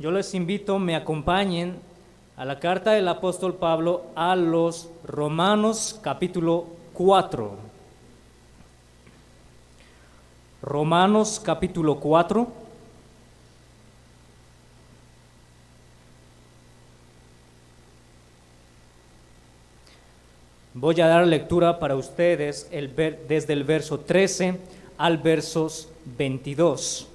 Yo les invito, me acompañen a la carta del apóstol Pablo a los Romanos capítulo 4. Romanos capítulo 4. Voy a dar lectura para ustedes desde el verso 13 al versos 22.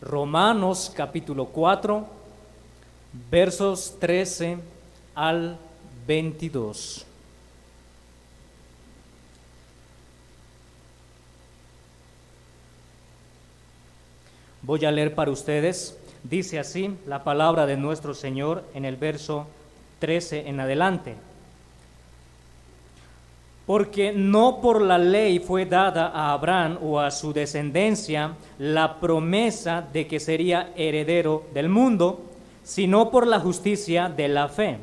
Romanos capítulo 4, versos 13 al 22. Voy a leer para ustedes. Dice así la palabra de nuestro Señor en el verso 13 en adelante. Porque no por la ley fue dada a Abraham o a su descendencia la promesa de que sería heredero del mundo, sino por la justicia de la fe.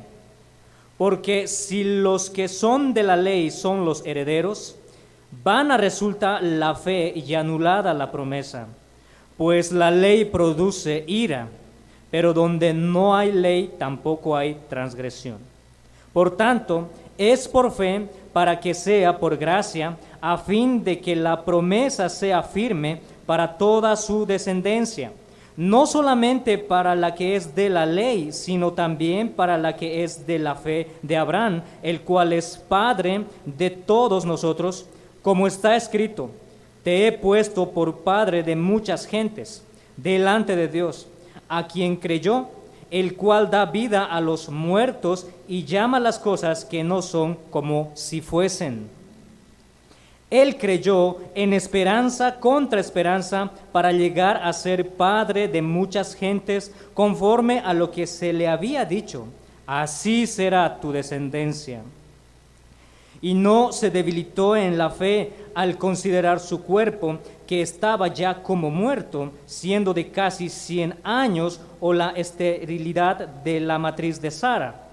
Porque si los que son de la ley son los herederos, vana resulta la fe y anulada la promesa. Pues la ley produce ira, pero donde no hay ley tampoco hay transgresión. Por tanto, es por fe para que sea por gracia, a fin de que la promesa sea firme para toda su descendencia, no solamente para la que es de la ley, sino también para la que es de la fe de Abraham, el cual es Padre de todos nosotros, como está escrito: te he puesto por padre de muchas gentes delante de Dios, a quien creyó, el cual da vida a los muertos y llama las cosas que no son como si fuesen. Él creyó en esperanza contra esperanza para llegar a ser padre de muchas gentes, conforme a lo que se le había dicho: así será tu descendencia. Y no se debilitó en la fe al considerar su cuerpo, que estaba ya como muerto, siendo de casi 100 años, o la esterilidad de la matriz de Sara.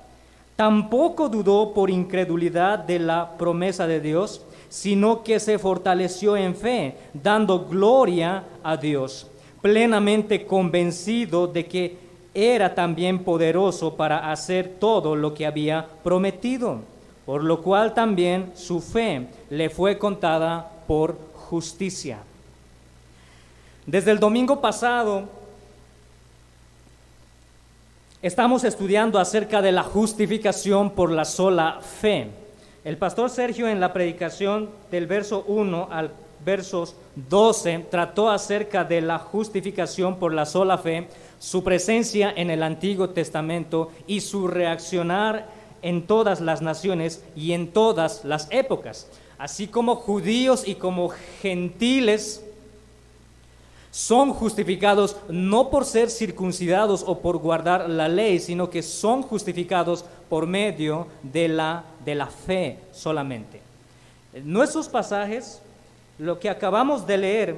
Tampoco dudó por incredulidad de la promesa de Dios, sino que se fortaleció en fe, dando gloria a Dios, plenamente convencido de que era también poderoso para hacer todo lo que había prometido, por lo cual también su fe le fue contada por justicia. Desde el domingo pasado estamos estudiando acerca de la justificación por la sola fe. El pastor Sergio, en la predicación del verso 1 al versos 12, trató acerca de la justificación por la sola fe, su presencia en el Antiguo Testamento y su reaccionar en todas las naciones y en todas las épocas. Así como judíos y como gentiles son justificados no por ser circuncidados o por guardar la ley, sino que son justificados por medio de la fe solamente. Nuestros pasajes, lo que acabamos de leer,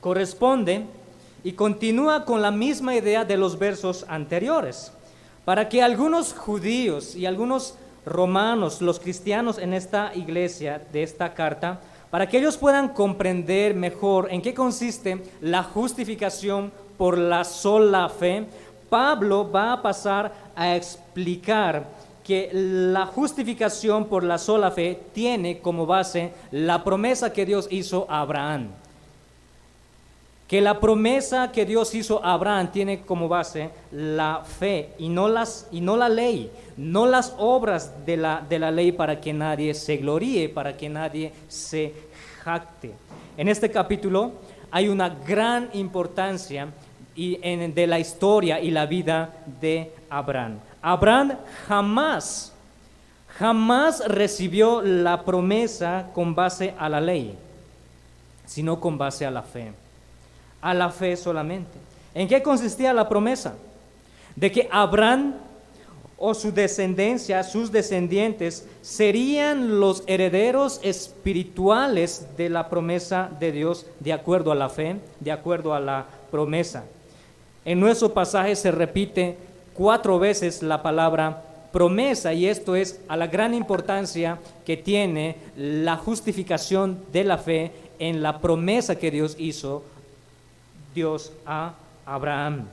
corresponde y continúa con la misma idea de los versos anteriores, para que algunos judíos y algunos romanos, los cristianos en esta iglesia de esta carta, para que ellos puedan comprender mejor en qué consiste la justificación por la sola fe, Pablo va a pasar a explicar que la justificación por la sola fe tiene como base la promesa que Dios hizo a Abraham. Que la promesa que Dios hizo a Abraham tiene como base la fe y no la ley, no las obras de la ley, para que nadie se gloríe, para que nadie se jacte. En este capítulo hay una gran importancia de la historia y la vida de Abraham. Abraham jamás recibió la promesa con base a la ley, sino con base a la fe. A la fe solamente. ¿En qué consistía la promesa? De que Abraham o su descendencia, sus descendientes, serían los herederos espirituales de la promesa de Dios, de acuerdo a la fe, de acuerdo a la promesa. En nuestro pasaje se repite 4 veces la palabra promesa, y esto es a la gran importancia que tiene la justificación de la fe en la promesa que Dios hizo Dios a Abraham.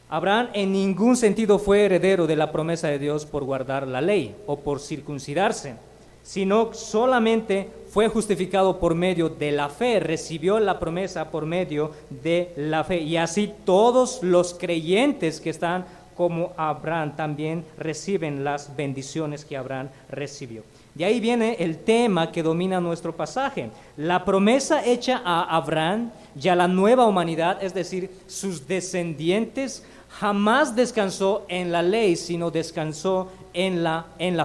Abraham en ningún sentido fue heredero de la promesa de Dios por guardar la ley o por circuncidarse, sino solamente fue justificado por medio de la fe, recibió la promesa por medio de la fe. Y así todos los creyentes que están como Abraham también reciben las bendiciones que Abraham recibió. De ahí viene el tema que domina nuestro pasaje. La promesa hecha a Abraham y a la nueva humanidad, es decir, sus descendientes, jamás descansó en la ley, sino descansó en la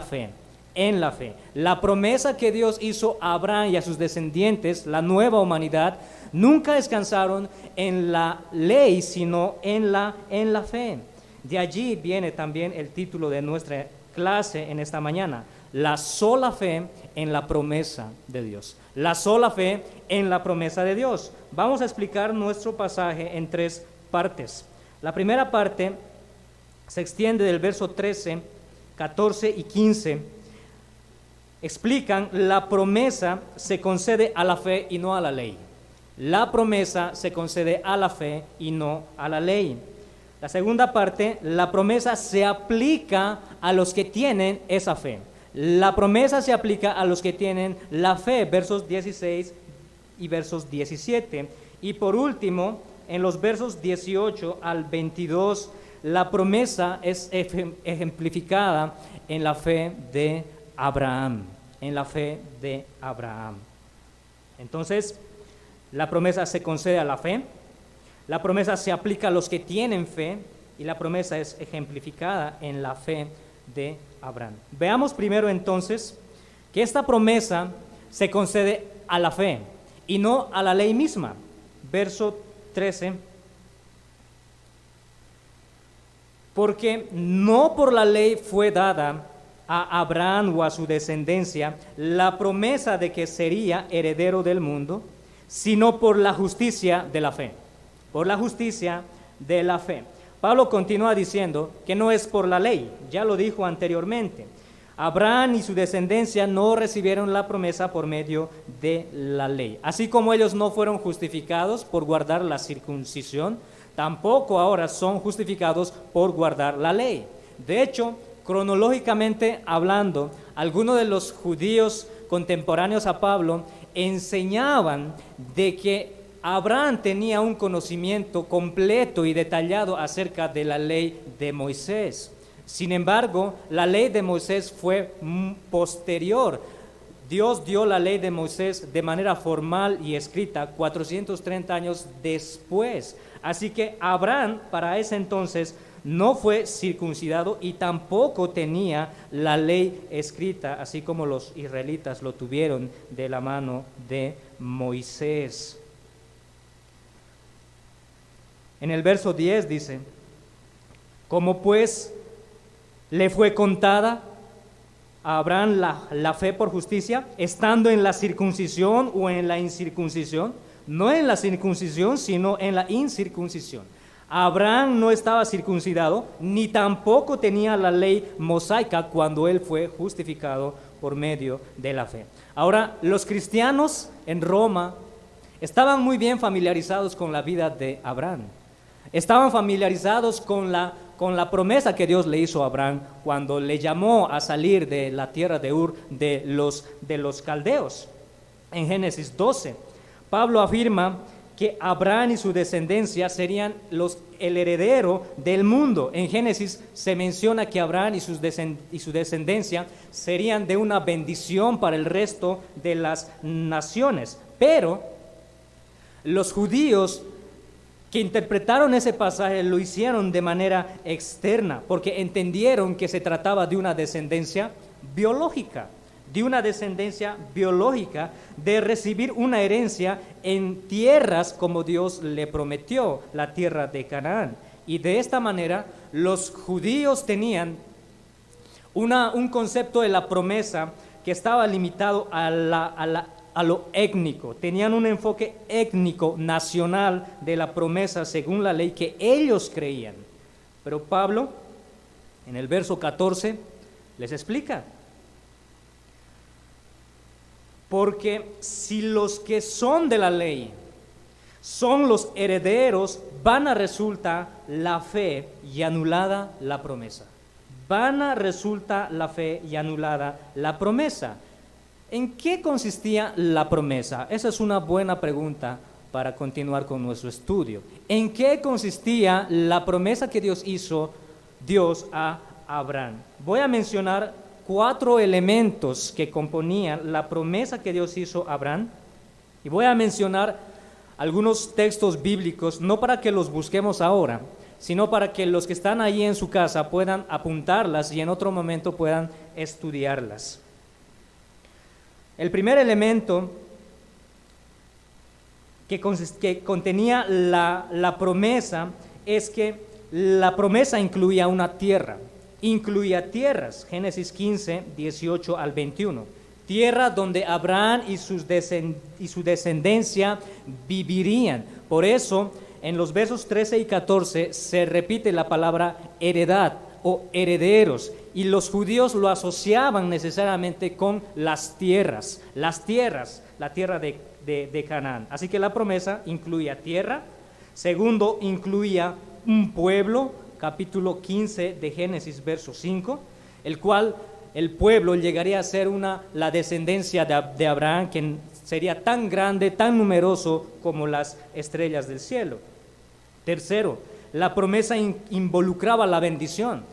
fe. En la fe. La promesa que Dios hizo a Abraham y a sus descendientes, la nueva humanidad, nunca descansaron en la ley, sino en la fe. De allí viene también el título de nuestra clase en esta mañana: la sola fe en la promesa de Dios. La sola fe en la promesa de Dios. Vamos a explicar nuestro pasaje en 3 partes. La primera parte se extiende del verso 13, 14 y 15. Explican: la promesa se concede a la fe y no a la ley. La promesa se concede a la fe y no a la ley. La segunda parte: la promesa se aplica a los que tienen esa fe. La promesa se aplica a los que tienen la fe, versos 16 y versos 17. Y por último, en los versos 18 al 22, la promesa es ejemplificada en la fe de Abraham. En la fe de Abraham. Entonces, la promesa se concede a la fe, la promesa se aplica a los que tienen fe y la promesa es ejemplificada en la fe de Abraham. Veamos primero entonces que esta promesa se concede a la fe y no a la ley misma. Verso 13. Porque no por la ley fue dada a Abraham o a su descendencia la promesa de que sería heredero del mundo, sino por la justicia de la fe. Por la justicia de la fe. Pablo continúa diciendo que no es por la ley, ya lo dijo anteriormente. Abraham y su descendencia no recibieron la promesa por medio de la ley. Así como ellos no fueron justificados por guardar la circuncisión, tampoco ahora son justificados por guardar la ley. De hecho, cronológicamente hablando, algunos de los judíos contemporáneos a Pablo enseñaban de que Abraham tenía un conocimiento completo y detallado acerca de la ley de Moisés. Sin embargo, la ley de Moisés fue posterior. Dios dio la ley de Moisés de manera formal y escrita 430 años después. Así que Abraham para ese entonces no fue circuncidado y tampoco tenía la ley escrita, así como los israelitas lo tuvieron de la mano de Moisés. En el verso 10 dice: ¿cómo pues le fue contada a Abraham la fe por justicia, estando en la circuncisión o en la incircuncisión? No en la circuncisión, sino en la incircuncisión. Abraham no estaba circuncidado, ni tampoco tenía la ley mosaica cuando él fue justificado por medio de la fe. Ahora, los cristianos en Roma estaban muy bien familiarizados con la vida de Abraham. Estaban familiarizados con la promesa que Dios le hizo a Abraham cuando le llamó a salir de la tierra de Ur de los caldeos. En Génesis 12, Pablo afirma que Abraham y su descendencia serían el heredero del mundo. En Génesis se menciona que Abraham y su descendencia serían de una bendición para el resto de las naciones. Pero los judíos que interpretaron ese pasaje lo hicieron de manera externa, porque entendieron que se trataba de una descendencia biológica. De recibir una herencia en tierras como Dios le prometió, la tierra de Canaán. Y de esta manera los judíos tenían un concepto de la promesa que estaba limitado a lo étnico. Tenían un enfoque étnico, nacional de la promesa según la ley que ellos creían. Pero Pablo, en el verso 14, les explica: porque si los que son de la ley son los herederos, vana resulta la fe y anulada la promesa. Vana resulta la fe y anulada la promesa. ¿En qué consistía la promesa? Esa es una buena pregunta para continuar con nuestro estudio. ¿En qué consistía la promesa que Dios hizo a Abraham? Voy a mencionar 4 elementos que componían la promesa que Dios hizo a Abraham y voy a mencionar algunos textos bíblicos, no para que los busquemos ahora, sino para que los que están ahí en su casa puedan apuntarlas y en otro momento puedan estudiarlas. El primer elemento que contenía la promesa es que la promesa incluía una tierra, incluía tierras, Génesis 15, 18 al 21, tierra donde Abraham y su descendencia vivirían. Por eso, en los versos 13 y 14 se repite la palabra heredad o herederos, y los judíos lo asociaban necesariamente con las tierras, la tierra de Canaán. Así que la promesa incluía tierra. Segundo, incluía un pueblo, capítulo 15 de Génesis, verso 5, el cual el pueblo llegaría a ser la descendencia de Abraham, que sería tan grande, tan numeroso como las estrellas del cielo. Tercero, la promesa involucraba la bendición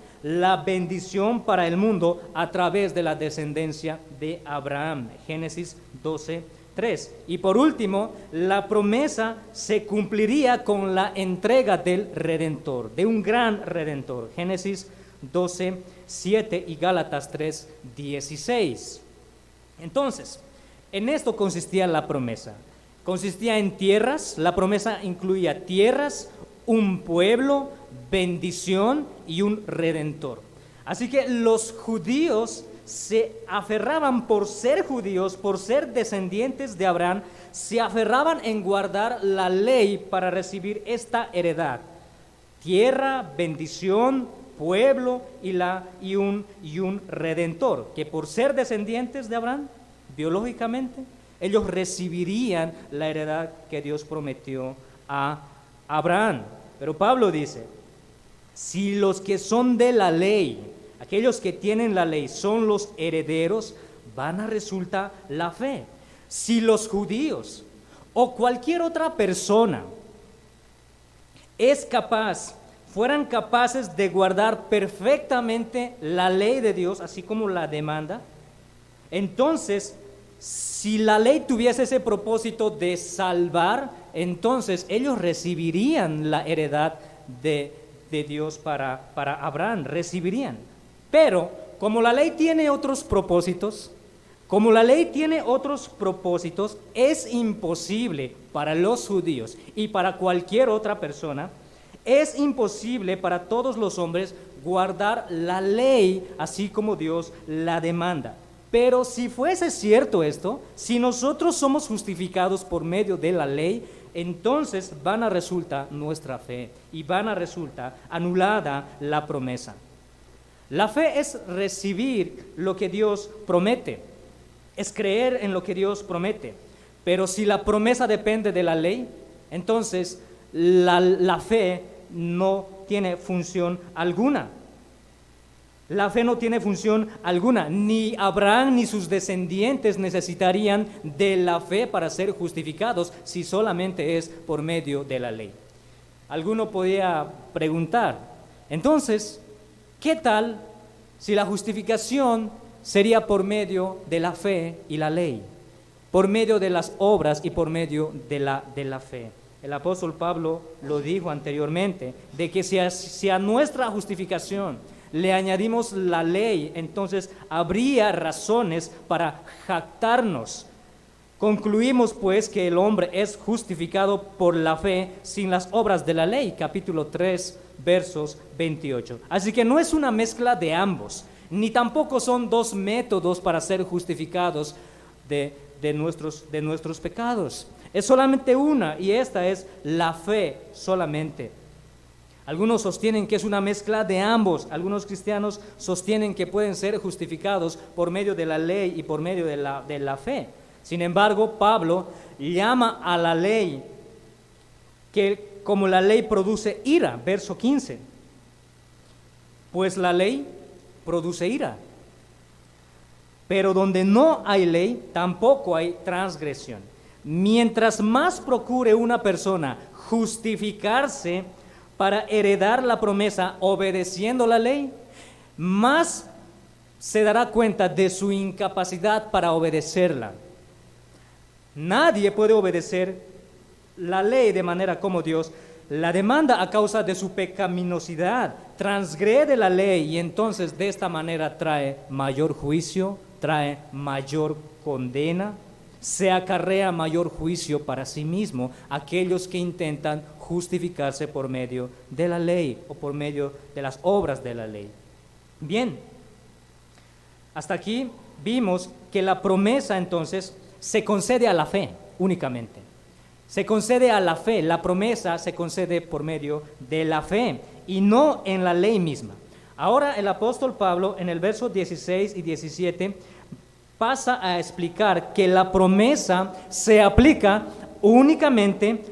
para el mundo a través de la descendencia de Abraham, Génesis 12, 3. Y por último, la promesa se cumpliría con la entrega del Redentor, de un gran Redentor, Génesis 12, 7 y Gálatas 3, 16. Entonces, en esto consistía la promesa. Consistía en tierras, la promesa incluía tierras, un pueblo, bendición y un redentor. Así que los judíos se aferraban, por ser judíos, por ser descendientes de Abraham, se aferraban en guardar la ley para recibir esta heredad: tierra, bendición, pueblo y un redentor, que por ser descendientes de Abraham, biológicamente, ellos recibirían la heredad que Dios prometió a Abraham. Pero Pablo dice, si los que son de la ley, aquellos que tienen la ley, son los herederos, vana resulta la fe. Si los judíos o cualquier otra persona fueran capaces de guardar perfectamente la ley de Dios, así como la demanda, entonces, si la ley tuviese ese propósito de salvar, entonces ellos recibirían la heredad de Dios para Abraham, recibirían. Pero como la ley tiene otros propósitos, es imposible para los judíos y para cualquier otra persona, es imposible para todos los hombres guardar la ley así como Dios la demanda. Pero si fuese cierto esto, si nosotros somos justificados por medio de la ley, entonces vana resulta nuestra fe y vana resulta anulada la promesa. La fe es recibir lo que Dios promete, es creer en lo que Dios promete. Pero si la promesa depende de la ley, entonces la fe no tiene función alguna. La fe no tiene función alguna. Ni Abraham ni sus descendientes necesitarían de la fe para ser justificados si solamente es por medio de la ley. Alguno podría preguntar, entonces, ¿qué tal si la justificación sería por medio de la fe y la ley? Por medio de las obras y por medio de la fe. El apóstol Pablo lo dijo anteriormente, de que si a nuestra justificación le añadimos la ley, entonces habría razones para jactarnos. Concluimos pues que el hombre es justificado por la fe sin las obras de la ley, capítulo 3, versos 28. Así que no es una mezcla de ambos, ni tampoco son dos métodos para ser justificados de nuestros pecados. Es solamente una, y esta es la fe solamente. Algunos sostienen que es una mezcla de ambos. Algunos cristianos sostienen que pueden ser justificados por medio de la ley y por medio de la fe. Sin embargo, Pablo llama a la ley que como la ley produce ira, verso 15, pues la ley produce ira. Pero donde no hay ley, tampoco hay transgresión. Mientras más procure una persona justificarse para heredar la promesa obedeciendo la ley, más se dará cuenta de su incapacidad para obedecerla. Nadie puede obedecer la ley de manera como Dios la demanda a causa de su pecaminosidad, transgrede la ley y entonces de esta manera trae mayor juicio, trae mayor condena, se acarrea mayor juicio para sí mismo aquellos que intentan justificarse por medio de la ley o por medio de las obras de la ley. Bien, hasta aquí vimos que la promesa entonces se concede a la fe únicamente. Se concede a la fe, la promesa se concede por medio de la fe y no en la ley misma. Ahora el apóstol Pablo en el verso 16 y 17 pasa a explicar que la promesa se aplica únicamente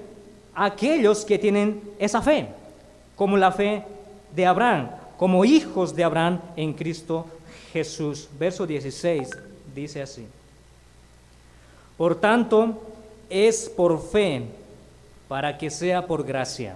a aquellos que tienen esa fe, como la fe de Abraham, como hijos de Abraham en Cristo Jesús. Verso 16 dice así: por tanto, es por fe, para que sea por gracia,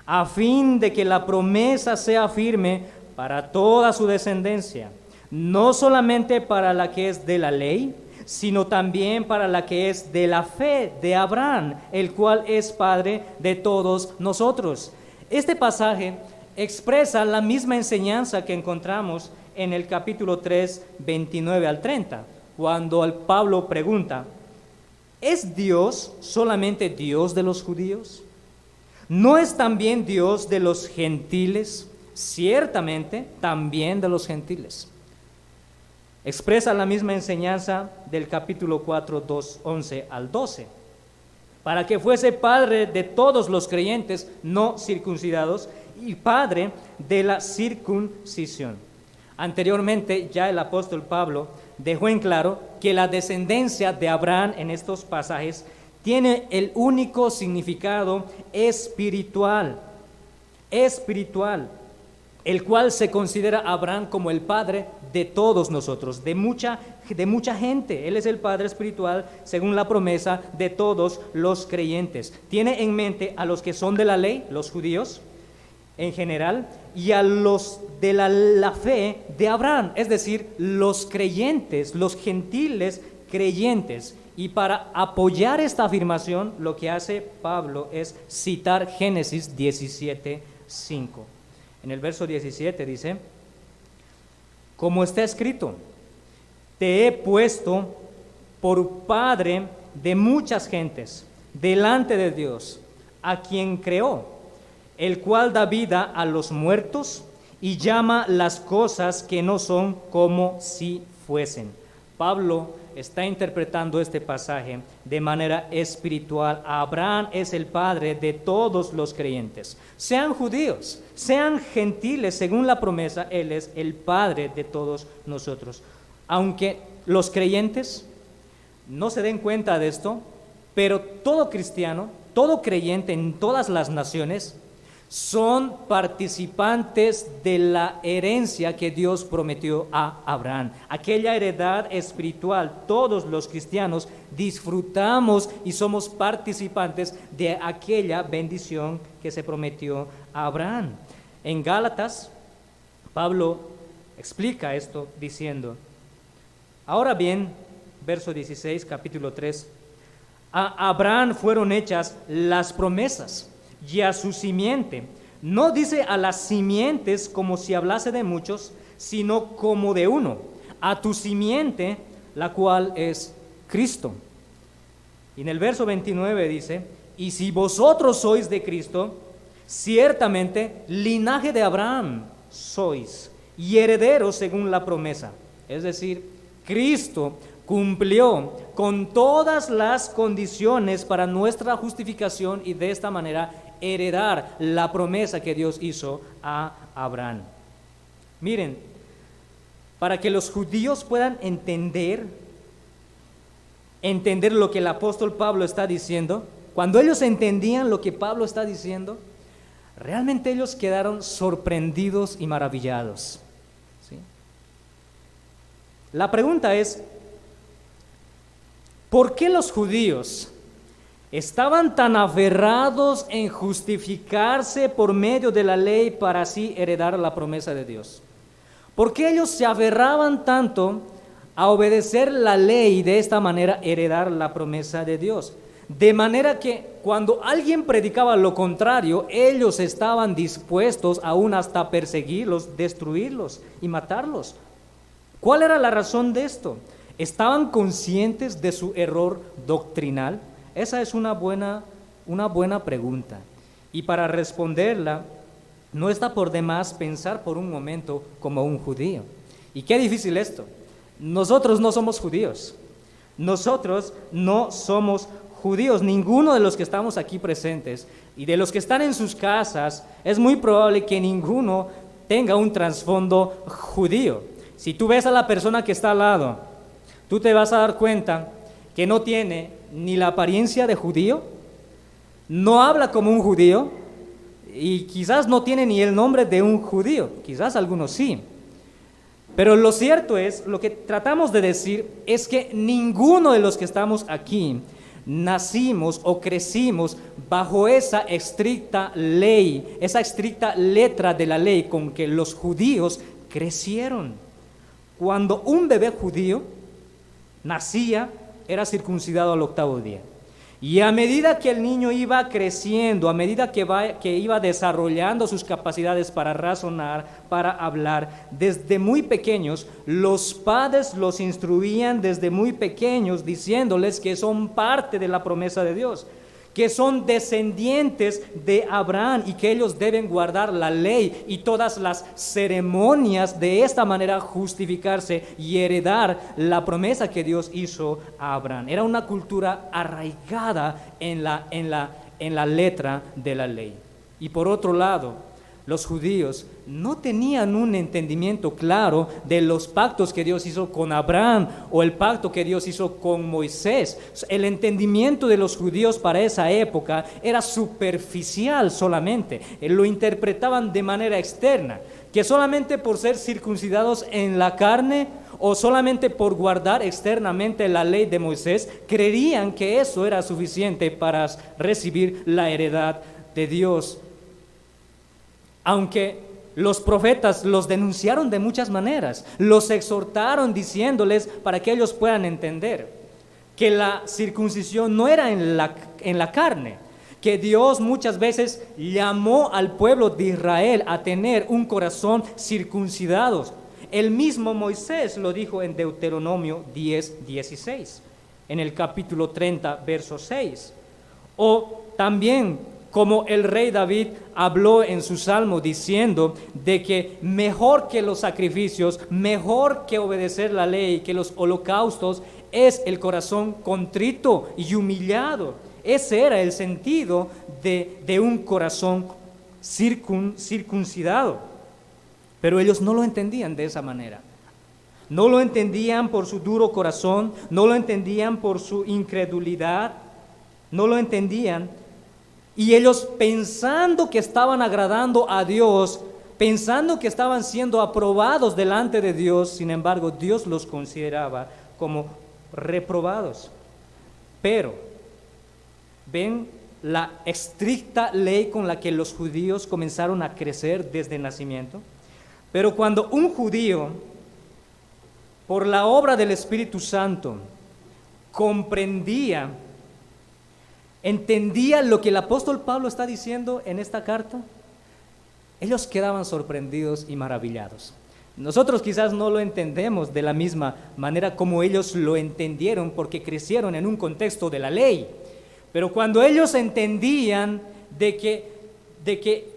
a fin de que la promesa sea firme para toda su descendencia, no solamente para la que es de la ley, sino también para la que es de la fe de Abraham, el cual es Padre de todos nosotros. Este pasaje expresa la misma enseñanza que encontramos en el capítulo 3, 29 al 30, cuando el Pablo pregunta: ¿es Dios solamente Dios de los judíos? ¿No es también Dios de los gentiles? Ciertamente, también de los gentiles. Expresa la misma enseñanza del capítulo 4, 11 al 12. Para que fuese Padre de todos los creyentes no circuncidados y Padre de la circuncisión. Anteriormente, ya el apóstol Pablo dejó en claro que la descendencia de Abraham en estos pasajes tiene el único significado espiritual, el cual se considera a Abraham como el padre de todos nosotros, de mucha gente. Él es el padre espiritual, según la promesa, de todos los creyentes. Tiene en mente a los que son de la ley, los judíos en general, y a los de la fe de Abraham, es decir, los creyentes, los gentiles creyentes. Y para apoyar esta afirmación, lo que hace Pablo es citar Génesis 17:5. En el verso 17 dice: como está escrito, te he puesto por padre de muchas gentes delante de Dios, a quien creó, el cual da vida a los muertos y llama las cosas que no son como si fuesen. Pablo está interpretando este pasaje de manera espiritual. Abraham es el padre de todos los creyentes, sean judíos, sean gentiles, según la promesa, Él es el padre de todos nosotros. Aunque los creyentes no se den cuenta de esto, pero todo cristiano, todo creyente en todas las naciones, son participantes de la herencia que Dios prometió a Abraham. Aquella heredad espiritual, todos los cristianos disfrutamos y somos participantes de aquella bendición que se prometió a Abraham. En Gálatas, Pablo explica esto diciendo: ahora bien, verso 16, capítulo 3, a Abraham fueron hechas las promesas, y a su simiente. No dice a las simientes como si hablase de muchos, sino como de uno, a tu simiente, la cual es Cristo. Y en el verso 29 dice: y si vosotros sois de Cristo, ciertamente linaje de Abraham sois, y herederos según la promesa. Es decir, Cristo cumplió con todas las condiciones para nuestra justificación y de esta manera heredar la promesa que Dios hizo a Abraham. Miren, para que los judíos puedan entender lo que el apóstol Pablo está diciendo, cuando ellos entendían lo que Pablo está diciendo, realmente ellos quedaron sorprendidos y maravillados, ¿sí? La pregunta es, ¿por qué los judíos estaban tan aferrados en justificarse por medio de la ley para así heredar la promesa de Dios? ¿Por qué ellos se aferraban tanto a obedecer la ley y de esta manera heredar la promesa de Dios? De manera que cuando alguien predicaba lo contrario, ellos estaban dispuestos aún hasta perseguirlos, destruirlos y matarlos. ¿Cuál era la razón de esto? ¿Estaban conscientes de su error doctrinal? Esa es una buena pregunta. Y para responderla, no está por demás pensar por un momento como un judío. Y qué difícil esto. Nosotros no somos judíos. Nosotros no somos judíos. Ninguno de los que estamos aquí presentes y de los que están en sus casas, es muy probable que ninguno tenga un trasfondo judío. Si tú ves a la persona que está al lado, tú te vas a dar cuenta que no tiene ni la apariencia de judío, no habla como un judío y quizás no tiene ni el nombre de un judío, quizás algunos sí. Pero lo cierto es, lo que tratamos de decir es que ninguno de los que estamos aquí nacimos o crecimos bajo esa estricta ley, esa estricta letra de la ley con que los judíos crecieron. Cuando un bebé judío nacía, era circuncidado al 8º día. Y a medida que el niño iba creciendo, a medida que iba desarrollando sus capacidades para razonar, para hablar, desde muy pequeños, los padres los instruían desde muy pequeños, diciéndoles que son parte de la promesa de Dios, que son descendientes de Abraham y que ellos deben guardar la ley y todas las ceremonias, de esta manera justificarse y heredar la promesa que Dios hizo a Abraham. Era una cultura arraigada en la letra de la ley. Y por otro lado, los judíos no tenían un entendimiento claro de los pactos que Dios hizo con Abraham o el pacto que Dios hizo con Moisés. El entendimiento de los judíos para esa época era superficial solamente. Lo interpretaban de manera externa, que solamente por ser circuncidados en la carne o solamente por guardar externamente la ley de Moisés, creían que eso era suficiente para recibir la heredad de Dios. Aunque los profetas los denunciaron de muchas maneras, los exhortaron diciéndoles para que ellos puedan entender que la circuncisión no era en la carne, que Dios muchas veces llamó al pueblo de Israel a tener un corazón circuncidado. El mismo Moisés lo dijo en Deuteronomio 10:16, en el capítulo 30, verso 6. O también como el rey David habló en su salmo diciendo de que mejor que los sacrificios, mejor que obedecer la ley, que los holocaustos, es el corazón contrito y humillado. Ese era el sentido de un corazón circuncidado. Pero ellos no lo entendían de esa manera. No lo entendían por su duro corazón, no lo entendían por su incredulidad, no lo entendían. Y ellos, pensando que estaban agradando a Dios, pensando que estaban siendo aprobados delante de Dios, sin embargo, Dios los consideraba como reprobados. Pero, ¿ven la estricta ley con la que los judíos comenzaron a crecer desde el nacimiento? Pero cuando un judío, por la obra del Espíritu Santo, entendía lo que el apóstol Pablo está diciendo en esta carta, ellos quedaban sorprendidos y maravillados. Nosotros quizás no lo entendemos de la misma manera como ellos lo entendieron, porque crecieron en un contexto de la ley. Pero cuando ellos entendían de que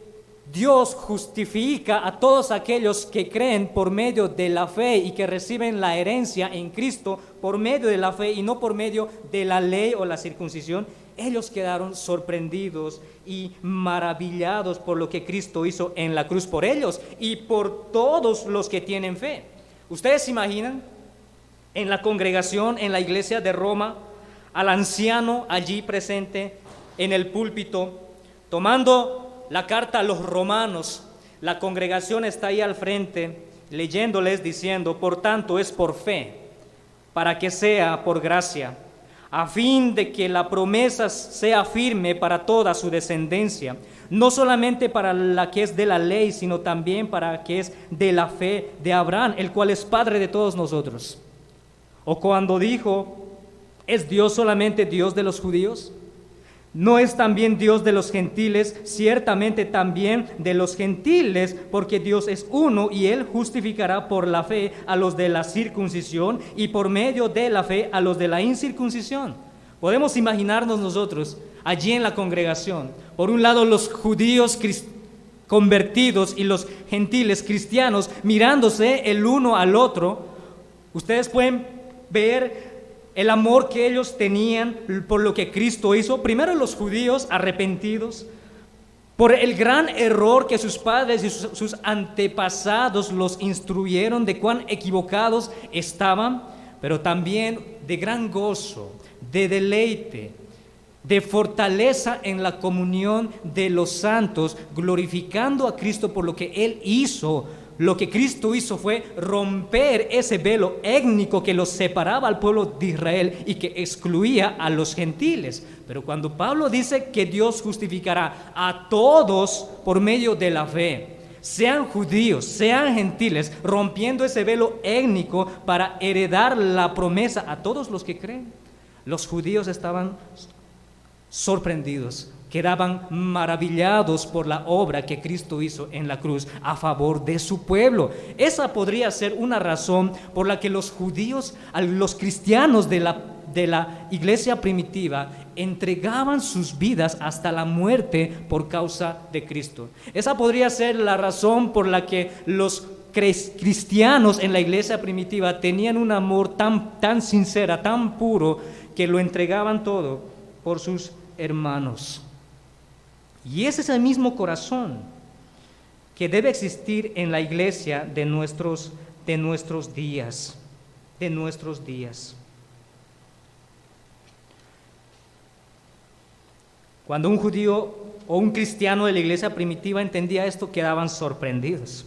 Dios justifica a todos aquellos que creen por medio de la fe y que reciben la herencia en Cristo por medio de la fe y no por medio de la ley o la circuncisión, ellos quedaron sorprendidos y maravillados por lo que Cristo hizo en la cruz por ellos y por todos los que tienen fe. ¿Ustedes se imaginan en la congregación, en la iglesia de Roma, al anciano allí presente, en el púlpito, tomando la carta a los romanos. La congregación está ahí al frente, leyéndoles, diciendo: por tanto es por fe, para que sea por gracia, a fin de que la promesa sea firme para toda su descendencia, no solamente para la que es de la ley, sino también para la que es de la fe de Abraham, el cual es padre de todos nosotros. O cuando dijo: ¿es Dios solamente Dios de los judíos? ¿No es también Dios de los gentiles? Ciertamente también de los gentiles, porque Dios es uno y Él justificará por la fe a los de la circuncisión y por medio de la fe a los de la incircuncisión. Podemos imaginarnos nosotros allí en la congregación, por un lado los judíos convertidos y los gentiles cristianos mirándose el uno al otro. Ustedes pueden ver el amor que ellos tenían por lo que Cristo hizo. Primero los judíos arrepentidos por el gran error que sus padres y sus antepasados los instruyeron de cuán equivocados estaban, pero también de gran gozo, de deleite, de fortaleza en la comunión de los santos, glorificando a Cristo por lo que Él hizo. Lo que Cristo hizo fue romper ese velo étnico que los separaba al pueblo de Israel y que excluía a los gentiles. Pero cuando Pablo dice que Dios justificará a todos por medio de la fe, sean judíos, sean gentiles, rompiendo ese velo étnico para heredar la promesa a todos los que creen, los judíos estaban sorprendidos, quedaban maravillados por la obra que Cristo hizo en la cruz a favor de su pueblo. Esa podría ser una razón por la que los judíos, a los cristianos de la iglesia primitiva, entregaban sus vidas hasta la muerte por causa de Cristo. Esa podría ser la razón por la que los cristianos en la iglesia primitiva tenían un amor tan sincero, tan puro, que lo entregaban todo por sus hermanos. Y ese es el mismo corazón que debe existir en la iglesia de nuestros días. Cuando un judío o un cristiano de la iglesia primitiva entendía esto, quedaban sorprendidos,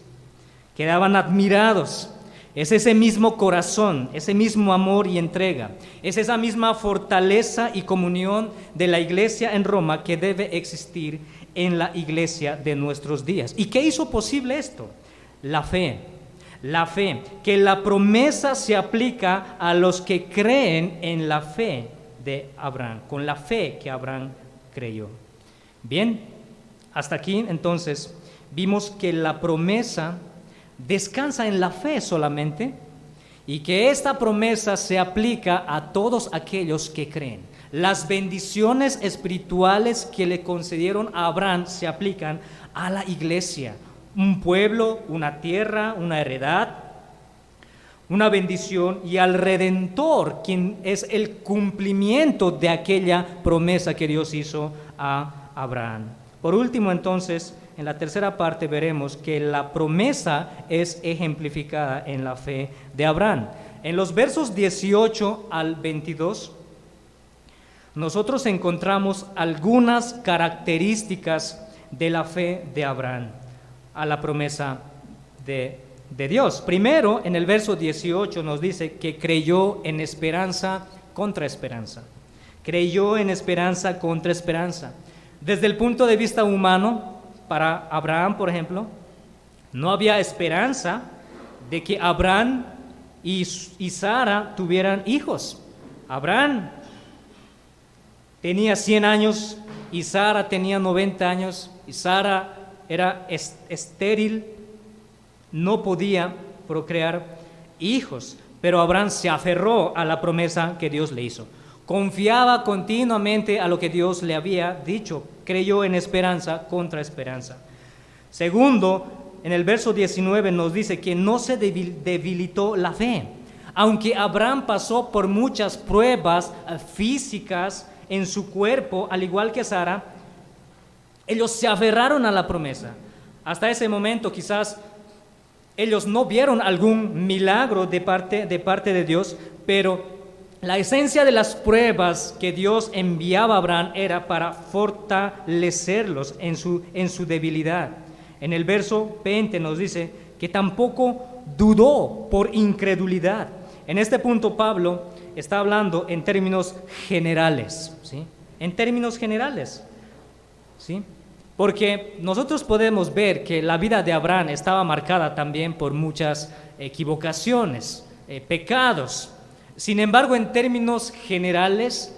quedaban admirados. Es ese mismo corazón, ese mismo amor y entrega, es esa misma fortaleza y comunión de la iglesia en Roma que debe existir en la iglesia de nuestros días. ¿Y qué hizo posible esto? La fe, que la promesa se aplica a los que creen en la fe de Abraham, con la fe que Abraham creyó. Bien, hasta aquí entonces vimos que la promesa descansa en la fe solamente y que esta promesa se aplica a todos aquellos que creen. Las bendiciones espirituales que le concedieron a Abraham se aplican a la iglesia, un pueblo, una tierra, una heredad, una bendición, y al Redentor, quien es el cumplimiento de aquella promesa que Dios hizo a Abraham. Por último, entonces, en la tercera parte veremos que la promesa es ejemplificada en la fe de Abraham. En los versos 18 al 22, nosotros encontramos algunas características de la fe de Abraham a la promesa de Dios. Primero, en el verso 18 nos dice que creyó en esperanza contra esperanza. Creyó en esperanza contra esperanza. Desde el punto de vista humano, para Abraham, por ejemplo, no había esperanza de que Abraham y Sara tuvieran hijos. Abraham tenía 100 años y Sara tenía 90 años, y Sara era estéril, no podía procrear hijos, pero Abraham se aferró a la promesa que Dios le hizo. Confiaba continuamente a lo que Dios le había dicho, creyó en esperanza contra esperanza. Segundo, en el verso 19 nos dice que no se debilitó la fe. Aunque Abraham pasó por muchas pruebas físicas en su cuerpo, al igual que Sara, ellos se aferraron a la promesa. Hasta ese momento quizás ellos no vieron algún milagro de parte de Dios, pero la esencia de las pruebas que Dios enviaba a Abraham era para fortalecerlos en su debilidad. En el verso 20 nos dice que tampoco dudó por incredulidad. En este punto Pablo está hablando en términos generales, ¿sí? En términos generales, ¿sí? Porque nosotros podemos ver que la vida de Abraham estaba marcada también por muchas equivocaciones, pecados. Sin embargo, en términos generales,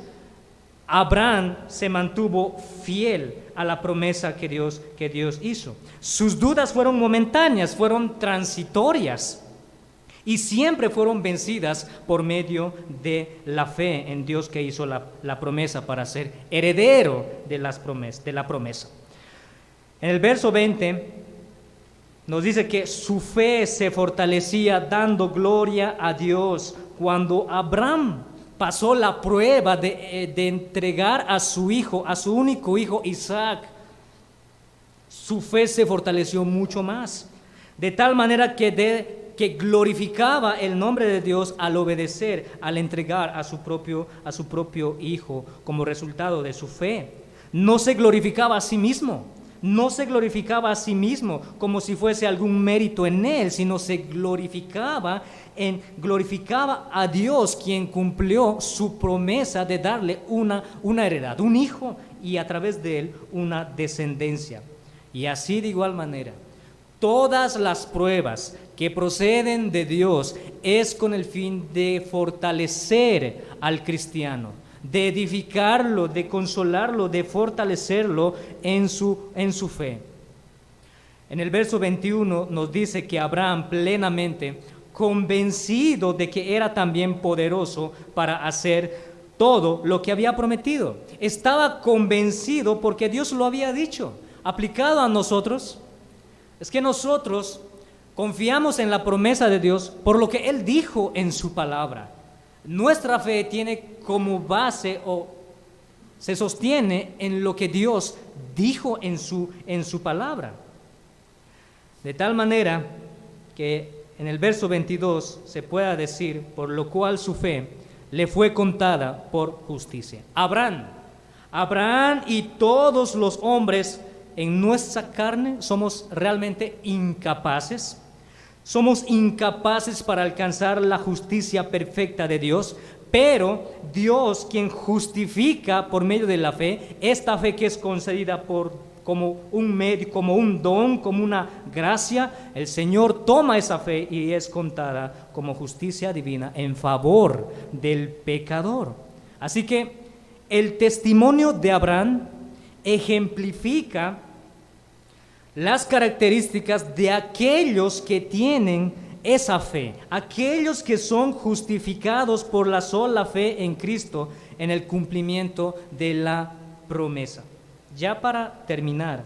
Abraham se mantuvo fiel a la promesa que Dios hizo. Sus dudas fueron momentáneas, fueron transitorias y siempre fueron vencidas por medio de la fe en Dios que hizo la promesa para ser heredero de la promesa. En el verso 20 nos dice que su fe se fortalecía dando gloria a Dios. Cuando Abraham pasó la prueba de entregar a su hijo, a su único hijo Isaac, su fe se fortaleció mucho más, de tal manera que glorificaba el nombre de Dios al obedecer, al entregar a su propio hijo como resultado de su fe. No se glorificaba a sí mismo. No se glorificaba a sí mismo como si fuese algún mérito en él, sino se glorificaba a Dios, quien cumplió su promesa de darle una heredad, un hijo, y a través de él una descendencia. Y así de igual manera, todas las pruebas que proceden de Dios es con el fin de fortalecer al cristiano, de edificarlo, de consolarlo, de fortalecerlo en su fe. En el verso 21 nos dice que Abraham plenamente convencido de que era también poderoso para hacer todo lo que había prometido. Estaba convencido porque Dios lo había dicho. Aplicado a nosotros, es que nosotros confiamos en la promesa de Dios por lo que Él dijo en su palabra. Nuestra fe tiene como base o se sostiene en lo que Dios dijo en su palabra. De tal manera que en el verso 22 se pueda decir, por lo cual su fe le fue contada por justicia. Abraham y todos los hombres en nuestra carne somos realmente incapaces. Somos incapaces para alcanzar la justicia perfecta de Dios, pero Dios, quien justifica por medio de la fe, esta fe que es concedida como un don, como una gracia, el Señor toma esa fe y es contada como justicia divina en favor del pecador. Así que el testimonio de Abraham ejemplifica las características de aquellos que tienen esa fe, aquellos que son justificados por la sola fe en Cristo en el cumplimiento de la promesa. Ya para terminar,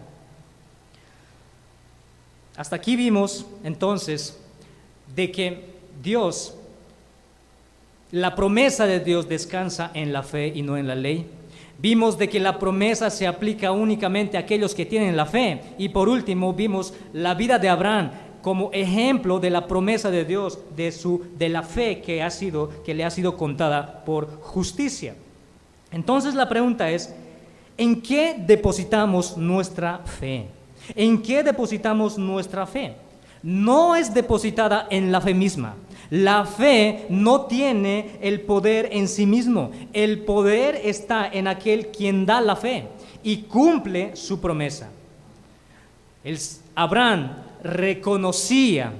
hasta aquí vimos entonces de que la promesa de Dios descansa en la fe y no en la ley. Vimos de que la promesa se aplica únicamente a aquellos que tienen la fe. Y por último vimos la vida de Abraham como ejemplo de la promesa de Dios, de la fe que le ha sido contada por justicia. Entonces la pregunta es, ¿en qué depositamos nuestra fe? ¿En qué depositamos nuestra fe? No es depositada en la fe misma. La fe no tiene el poder en sí mismo. El poder está en aquel quien da la fe y cumple su promesa. Abraham reconocía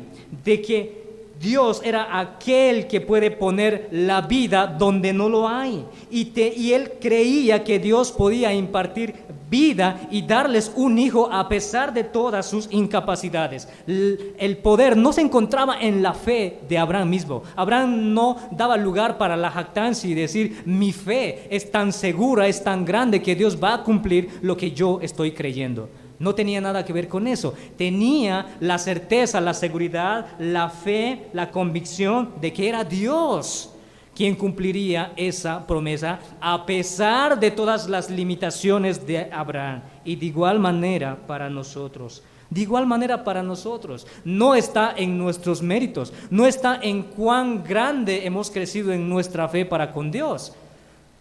de que Dios era aquel que puede poner la vida donde no lo hay. Y él creía que Dios podía impartir vida y darles un hijo a pesar de todas sus incapacidades. El poder no se encontraba en la fe de Abraham mismo. Abraham no daba lugar para la jactancia y decir, mi fe es tan segura, es tan grande que Dios va a cumplir lo que yo estoy creyendo. No tenía nada que ver con eso. Tenía la certeza, la seguridad, la fe, la convicción de que era Dios quien cumpliría esa promesa a pesar de todas las limitaciones de Abraham. Y de igual manera para nosotros. De igual manera para nosotros, no está en nuestros méritos, no está en cuán grande hemos crecido en nuestra fe para con Dios.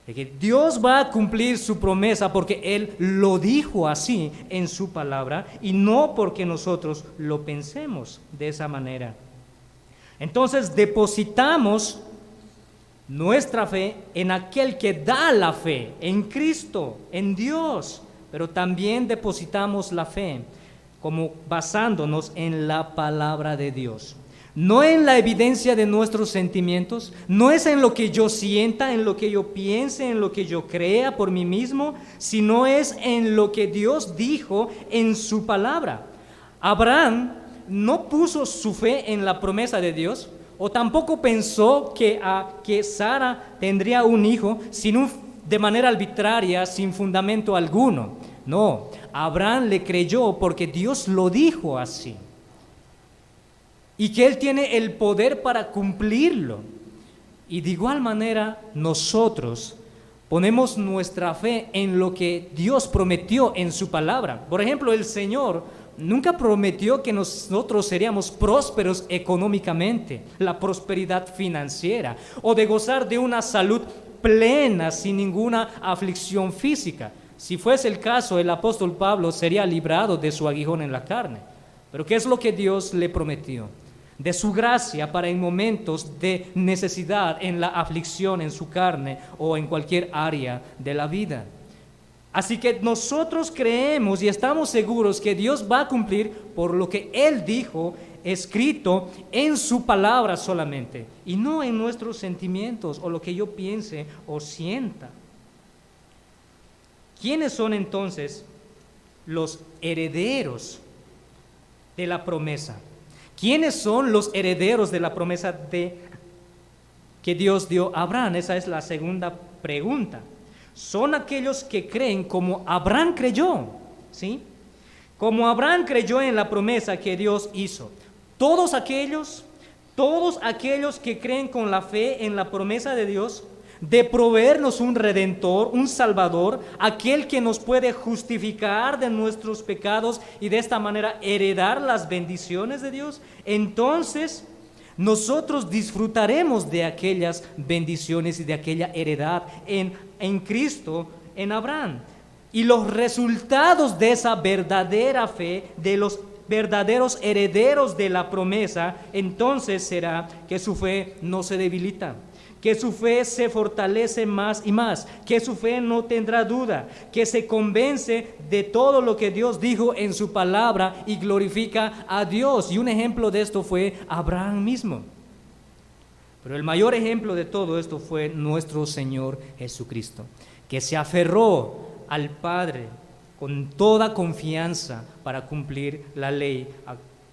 De que Dios va a cumplir su promesa porque Él lo dijo así en su palabra y no porque nosotros lo pensemos de esa manera. Entonces depositamos nuestra fe en aquel que da la fe, en Cristo, en Dios, pero también depositamos la fe como basándonos en la palabra de Dios. No en la evidencia de nuestros sentimientos, no es en lo que yo sienta, en lo que yo piense, en lo que yo crea por mí mismo, sino es en lo que Dios dijo en su palabra. Abraham no puso su fe en la promesa de Dios, o tampoco pensó que Sara tendría un hijo de manera arbitraria, sin fundamento alguno. No, Abraham le creyó porque Dios lo dijo así. Y que Él tiene el poder para cumplirlo. Y de igual manera nosotros ponemos nuestra fe en lo que Dios prometió en su palabra. Por ejemplo, el Señor nunca prometió que nosotros seríamos prósperos económicamente, la prosperidad financiera, o de gozar de una salud plena sin ninguna aflicción física. Si fuese el caso, el apóstol Pablo sería librado de su aguijón en la carne. Pero ¿qué es lo que Dios le prometió? De su gracia para en momentos de necesidad, en la aflicción, en su carne o en cualquier área de la vida. Así que nosotros creemos y estamos seguros que Dios va a cumplir por lo que Él dijo, escrito en su palabra solamente, y no en nuestros sentimientos o lo que yo piense o sienta. ¿Quiénes son entonces los herederos de la promesa? ¿Quiénes son los herederos de la promesa que Dios dio a Abraham? Esa es la segunda pregunta. Son aquellos que creen como Abraham creyó, ¿sí? Como Abraham creyó en la promesa que Dios hizo. Todos aquellos que creen con la fe en la promesa de Dios de proveernos un redentor, un salvador, aquel que nos puede justificar de nuestros pecados y de esta manera heredar las bendiciones de Dios, entonces nosotros disfrutaremos de aquellas bendiciones y de aquella heredad en Cristo, en Abraham. Y los resultados de esa verdadera fe, de los verdaderos herederos de la promesa, entonces será que su fe no se debilita, que su fe se fortalece más y más, que su fe no tendrá duda, que se convence de todo lo que Dios dijo en su palabra y glorifica a Dios. Y un ejemplo de esto fue Abraham mismo. Pero el mayor ejemplo de todo esto fue nuestro Señor Jesucristo, que se aferró al Padre con toda confianza para cumplir la ley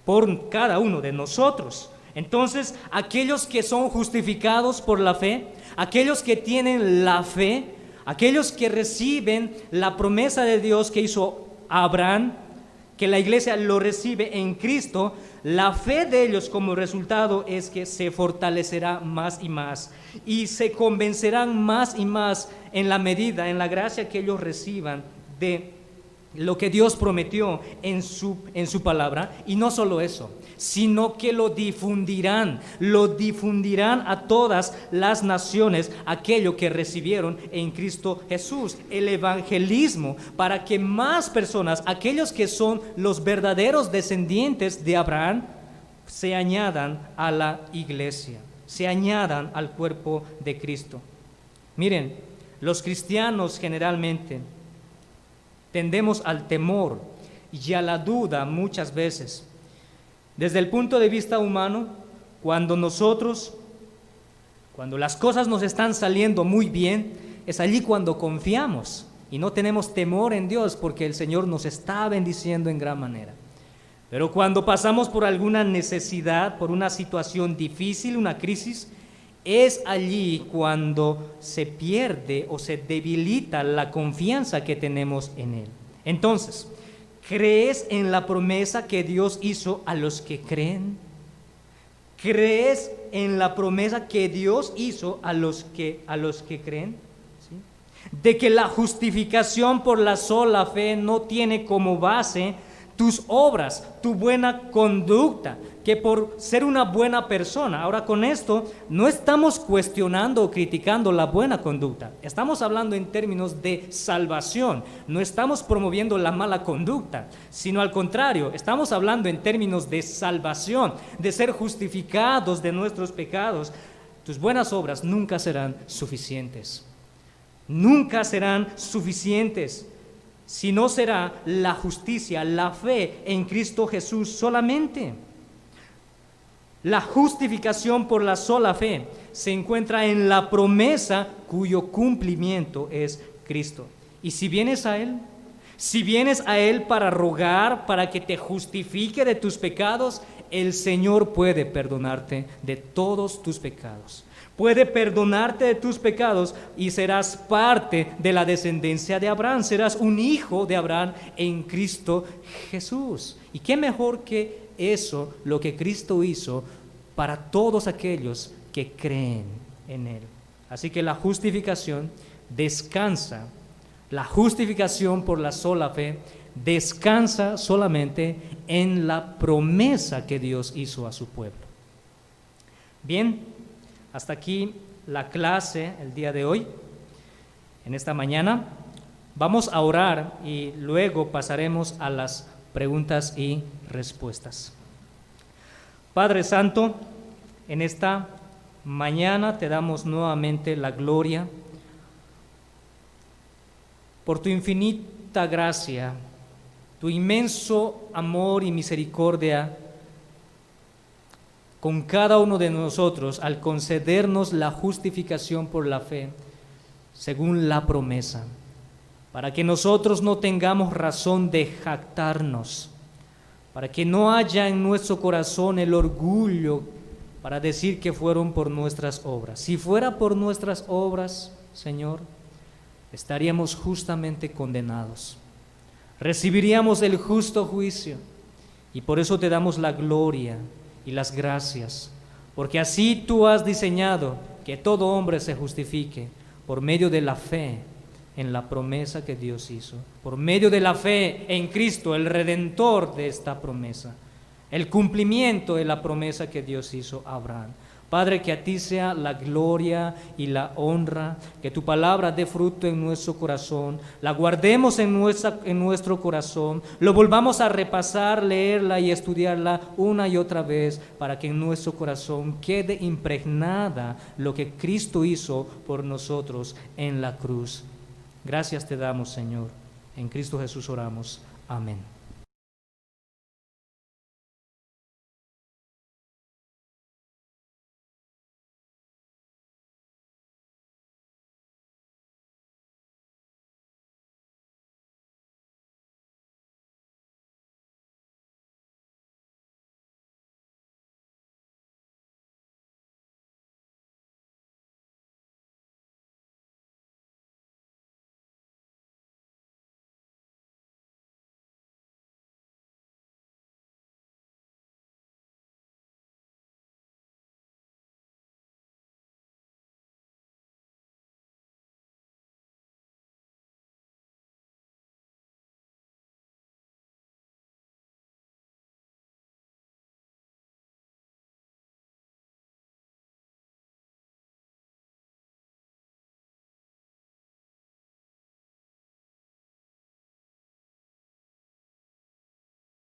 por cada uno de nosotros. Entonces, aquellos que son justificados por la fe, aquellos que tienen la fe, aquellos que reciben la promesa de Dios que hizo Abraham, que la iglesia lo recibe en Cristo, la fe de ellos como resultado es que se fortalecerá más y se convencerán más y más en la medida, en la gracia que ellos reciban de lo que Dios prometió en su palabra. Y no solo eso, sino que lo difundirán a todas las naciones aquello que recibieron en Cristo Jesús, el evangelismo, para que más personas, aquellos que son los verdaderos descendientes de Abraham, se añadan a la iglesia, se añadan al cuerpo de Cristo. Miren, los cristianos generalmente tendemos al temor y a la duda muchas veces. Desde el punto de vista humano, cuando las cosas nos están saliendo muy bien, es allí cuando confiamos y no tenemos temor en Dios porque el Señor nos está bendiciendo en gran manera. Pero cuando pasamos por alguna necesidad, por una situación difícil, una crisis, es allí cuando se pierde o se debilita la confianza que tenemos en Él. Entonces, ¿crees en la promesa que Dios hizo a los que creen? ¿Crees en la promesa que Dios hizo a los que creen? ¿Sí? De que la justificación por la sola fe no tiene como base tus obras, tu buena conducta, que por ser una buena persona. Ahora, con esto no estamos cuestionando o criticando la buena conducta, estamos hablando en términos de salvación, no estamos promoviendo la mala conducta, sino al contrario, estamos hablando en términos de salvación, de ser justificados de nuestros pecados. Tus buenas obras nunca serán suficientes, nunca serán suficientes. Si no será la justicia, la fe en Cristo Jesús solamente. La justificación por la sola fe se encuentra en la promesa cuyo cumplimiento es Cristo. Y si vienes a Él para rogar, para que te justifique de tus pecados, el Señor puede perdonarte de todos tus pecados. Puede perdonarte de tus pecados y serás parte de la descendencia de Abraham, serás un hijo de Abraham en Cristo Jesús. ¿Y qué mejor que eso, lo que Cristo hizo para todos aquellos que creen en Él? Así que la justificación descansa, la justificación por la sola fe descansa solamente en la promesa que Dios hizo a su pueblo. Bien, hasta aquí la clase el día de hoy. En esta mañana vamos a orar y luego pasaremos a las preguntas y respuestas. Padre Santo, en esta mañana te damos nuevamente la gloria por tu infinita gracia, tu inmenso amor y misericordia con cada uno de nosotros al concedernos la justificación por la fe según la promesa, para que nosotros no tengamos razón de jactarnos, para que no haya en nuestro corazón el orgullo para decir que fueron por nuestras obras. Si fuera por nuestras obras, Señor, estaríamos justamente condenados, recibiríamos el justo juicio, y por eso te damos la gloria y las gracias, porque así tú has diseñado que todo hombre se justifique por medio de la fe en la promesa que Dios hizo, por medio de la fe en Cristo, el Redentor de esta promesa, el cumplimiento de la promesa que Dios hizo a Abraham. Padre, que a ti sea la gloria y la honra, que tu palabra dé fruto en nuestro corazón, la guardemos en nuestro corazón, lo volvamos a repasar, leerla y estudiarla una y otra vez, para que en nuestro corazón quede impregnada lo que Cristo hizo por nosotros en la cruz. Gracias te damos, Señor. En Cristo Jesús oramos. Amén.